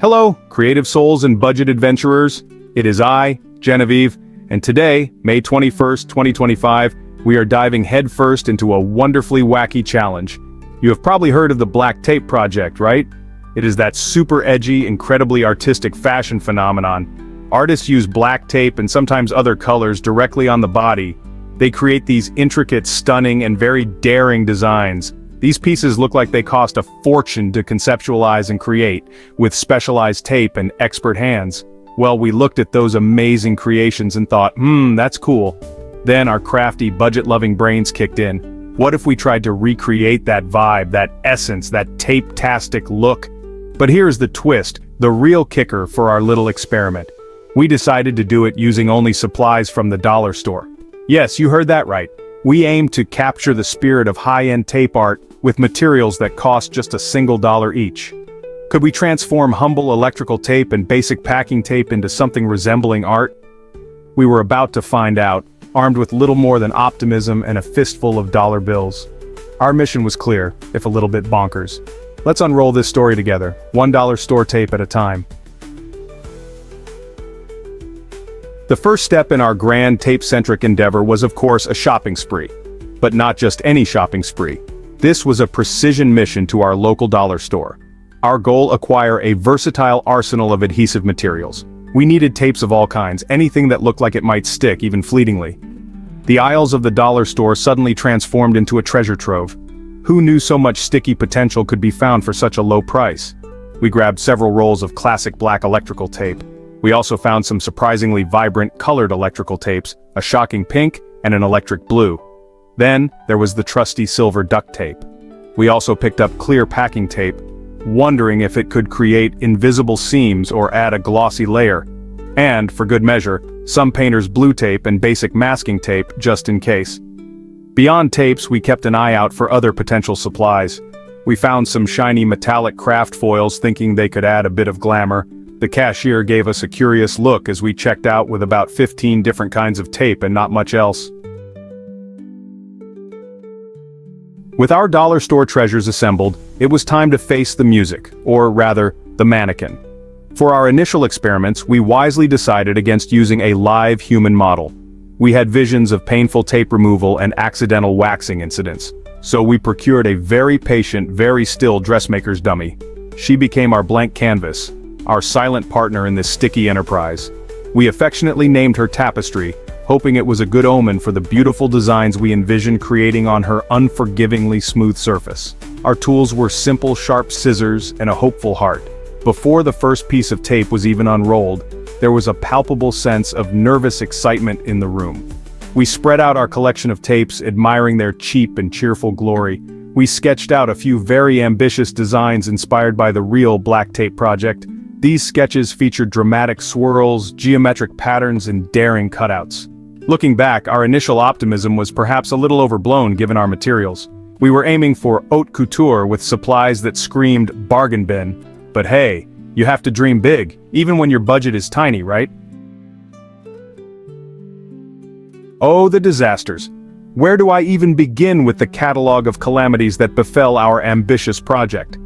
Hello, creative souls and budget adventurers. It is I, Genevieve, and today, May 21st, 2025, we are diving headfirst into a wonderfully wacky challenge. You have probably heard of the black tape project, right? It is that super edgy, incredibly artistic fashion phenomenon. Artists use black tape and sometimes other colors directly on the body. They create these intricate, stunning, and very daring designs. These pieces look like they cost a fortune to conceptualize and create, with specialized tape and expert hands. Well, we looked at those amazing creations and thought, that's cool. Then our crafty, budget-loving brains kicked in. What if we tried to recreate that vibe, that essence, that tape-tastic look? But here's the twist, the real kicker for our little experiment. We decided to do it using only supplies from the dollar store. Yes, you heard that right. We aimed to capture the spirit of high-end tape art with materials that cost just $1 each. Could we transform humble electrical tape and basic packing tape into something resembling art? We were about to find out, armed with little more than optimism and a fistful of dollar bills. Our mission was clear, if a little bit bonkers. Let's unroll this story together, $1 store tape at a time. The first step in our grand tape-centric endeavor was of course a shopping spree. But not just any shopping spree. This was a precision mission to our local dollar store. Our goal: acquire a versatile arsenal of adhesive materials. We needed tapes of all kinds, anything that looked like it might stick, even fleetingly. The aisles of the dollar store suddenly transformed into a treasure trove. Who knew so much sticky potential could be found for such a low price? We grabbed several rolls of classic black electrical tape. We also found some surprisingly vibrant colored electrical tapes, a shocking pink and an electric blue. Then, there was the trusty silver duct tape. We also picked up clear packing tape, wondering if it could create invisible seams or add a glossy layer. And, for good measure, some painter's blue tape and basic masking tape, just in case. Beyond tapes, we kept an eye out for other potential supplies. We found some shiny metallic craft foils, thinking they could add a bit of glamour. The cashier gave us a curious look as we checked out with about 15 different kinds of tape and not much else. With our dollar store treasures assembled, it was time to face the music, or rather, the mannequin. For our initial experiments, we wisely decided against using a live human model. We had visions of painful tape removal and accidental waxing incidents, so we procured a very patient, very still dressmaker's dummy. She became our blank canvas, our silent partner in this sticky enterprise. We affectionately named her Tapestry, hoping it was a good omen for the beautiful designs we envisioned creating on her unforgivingly smooth surface. Our tools were simple, sharp scissors and a hopeful heart. Before the first piece of tape was even unrolled, there was a palpable sense of nervous excitement in the room. We spread out our collection of tapes, admiring their cheap and cheerful glory. We sketched out a few very ambitious designs inspired by the real black tape project. These sketches featured dramatic swirls, geometric patterns, and daring cutouts. Looking back, our initial optimism was perhaps a little overblown given our materials. We were aiming for haute couture with supplies that screamed bargain bin. But hey, you have to dream big, even when your budget is tiny, right? Oh, the disasters. Where do I even begin with the catalog of calamities that befell our ambitious project?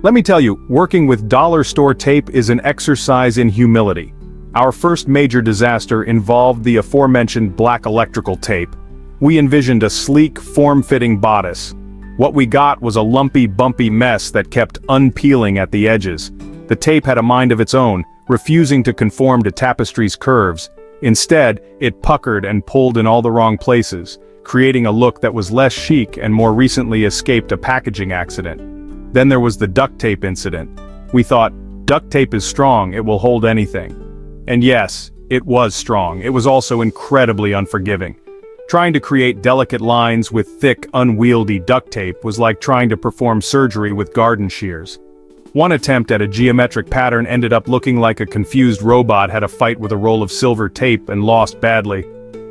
Let me tell you, working with dollar store tape is an exercise in humility. Our first major disaster involved the aforementioned black electrical tape. We envisioned a sleek, form-fitting bodice. What we got was a lumpy, bumpy mess that kept unpeeling at the edges. The tape had a mind of its own, refusing to conform to Tapestry's curves. Instead, it puckered and pulled in all the wrong places, creating a look that was less chic and more recently escaped a packaging accident. Then there was the duct tape incident. We thought, duct tape is strong, it will hold anything. And yes, it was strong. It was also incredibly unforgiving. Trying to create delicate lines with thick, unwieldy duct tape was like trying to perform surgery with garden shears. One attempt at a geometric pattern ended up looking like a confused robot had a fight with a roll of silver tape and lost badly.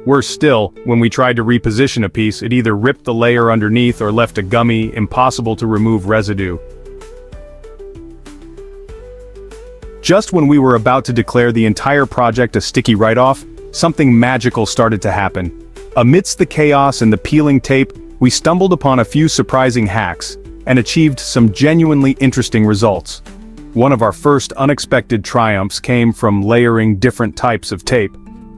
Worse still, when we tried to reposition a piece, it either ripped the layer underneath or left a gummy, impossible to remove residue. Just when we were about to declare the entire project a sticky write-off, something magical started to happen. Amidst the chaos and the peeling tape, we stumbled upon a few surprising hacks, and achieved some genuinely interesting results. One of our first unexpected triumphs came from layering different types of tape.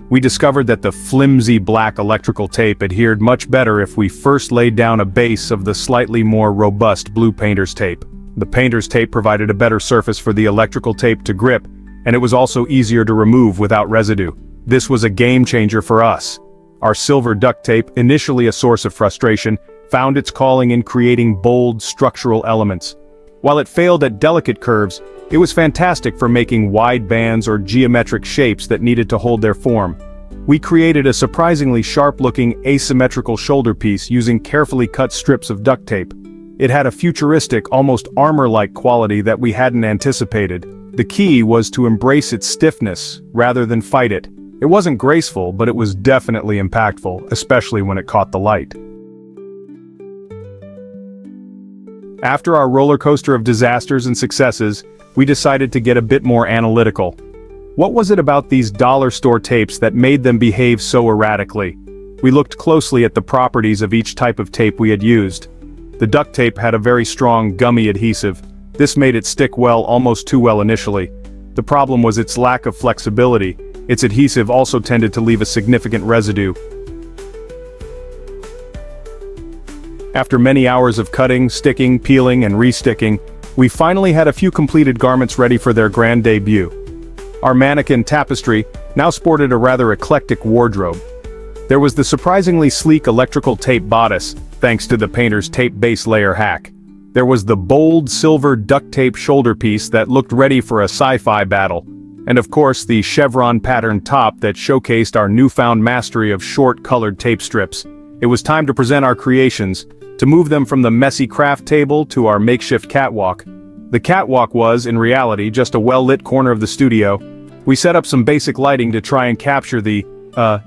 We discovered that the flimsy black electrical tape adhered much better if we first laid down a base of the slightly more robust blue painter's tape. The painter's tape provided a better surface for the electrical tape to grip, and it was also easier to remove without residue. This was a game changer for us. Our silver duct tape, initially a source of frustration, found its calling in creating bold structural elements. While it failed at delicate curves, it was fantastic for making wide bands or geometric shapes that needed to hold their form. We created a surprisingly sharp-looking asymmetrical shoulder piece using carefully cut strips of duct tape. It had a futuristic, almost armor-like quality that we hadn't anticipated. The key was to embrace its stiffness, rather than fight it. It wasn't graceful, but it was definitely impactful, especially when it caught the light. After our roller coaster of disasters and successes, we decided to get a bit more analytical. What was it about these dollar store tapes that made them behave so erratically? We looked closely at the properties of each type of tape we had used. The duct tape had a very strong gummy adhesive. This made it stick well, almost too well initially. The problem was its lack of flexibility. Its adhesive also tended to leave a significant residue. After many hours of cutting, sticking, peeling, and resticking, we finally had a few completed garments ready for their grand debut. Our mannequin tapestry now sported a rather eclectic wardrobe. There was the surprisingly sleek electrical tape bodice, thanks to the painter's tape base layer hack. There was the bold silver duct tape shoulder piece that looked ready for a sci-fi battle. And of course the chevron pattern top that showcased our newfound mastery of short colored tape strips. It was time to present our creations, to move them from the messy craft table to our makeshift catwalk. The catwalk was, in reality, just a well-lit corner of the studio. We set up some basic lighting to try and capture the,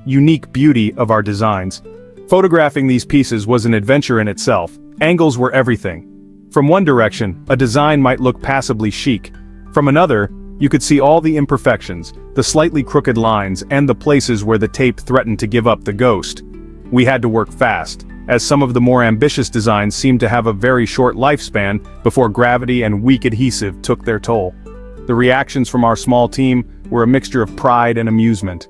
unique beauty of our designs. Photographing these pieces was an adventure in itself. Angles were everything. From one direction, a design might look passably chic. From another, you could see all the imperfections, the slightly crooked lines, and the places where the tape threatened to give up the ghost. We had to work fast, as some of the more ambitious designs seemed to have a very short lifespan before gravity and weak adhesive took their toll. The reactions from our small team were a mixture of pride and amusement.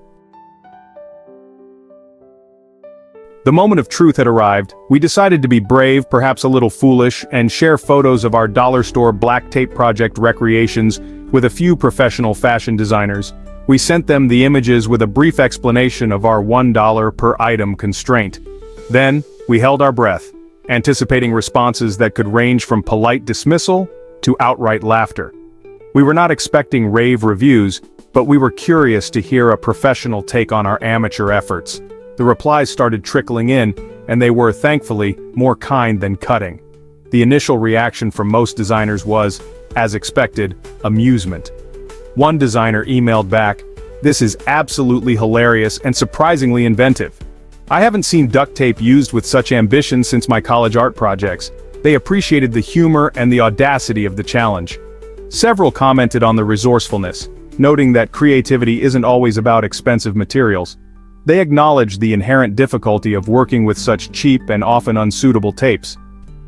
The moment of truth had arrived. We decided to be brave, perhaps a little foolish, and share photos of our dollar store black tape project recreations with a few professional fashion designers. We sent them the images with a brief explanation of our $1 per item constraint. Then, we held our breath, anticipating responses that could range from polite dismissal to outright laughter. We were not expecting rave reviews, but we were curious to hear a professional take on our amateur efforts. The replies started trickling in, and they were, thankfully, more kind than cutting. The initial reaction from most designers was, as expected, amusement. One designer emailed back, "This is absolutely hilarious and surprisingly inventive. I haven't seen duct tape used with such ambition since my college art projects." They appreciated the humor and the audacity of the challenge. Several commented on the resourcefulness, noting that creativity isn't always about expensive materials. They acknowledged the inherent difficulty of working with such cheap and often unsuitable tapes.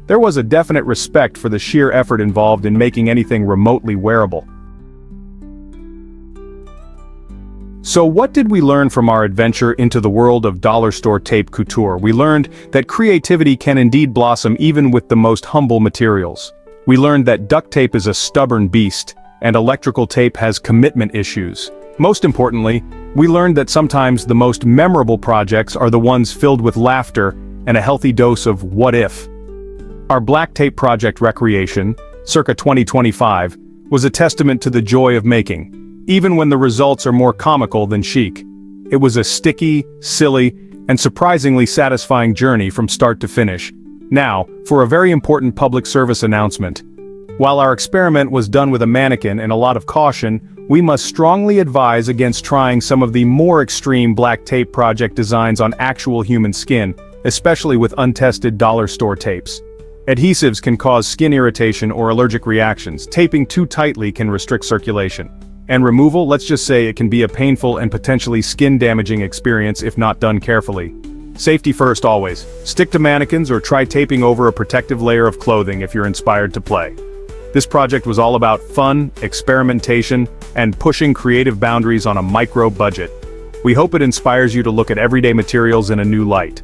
There was a definite respect for the sheer effort involved in making anything remotely wearable. So what did we learn from our adventure into the world of dollar store tape couture? We learned that creativity can indeed blossom even with the most humble materials. We learned that duct tape is a stubborn beast, and electrical tape has commitment issues. Most importantly, we learned that sometimes the most memorable projects are the ones filled with laughter and a healthy dose of what if. Our black tape project recreation, circa 2025, was a testament to the joy of making, even when the results are more comical than chic. It was a sticky, silly, and surprisingly satisfying journey from start to finish. Now, for a very important public service announcement. While our experiment was done with a mannequin and a lot of caution, we must strongly advise against trying some of the more extreme black tape project designs on actual human skin, especially with untested dollar store tapes. Adhesives can cause skin irritation or allergic reactions. Taping too tightly can restrict circulation. And removal, let's just say it can be a painful and potentially skin-damaging experience if not done carefully. Safety first always. Stick to mannequins or try taping over a protective layer of clothing if you're inspired to play. This project was all about fun, experimentation, and pushing creative boundaries on a micro budget. We hope it inspires you to look at everyday materials in a new light.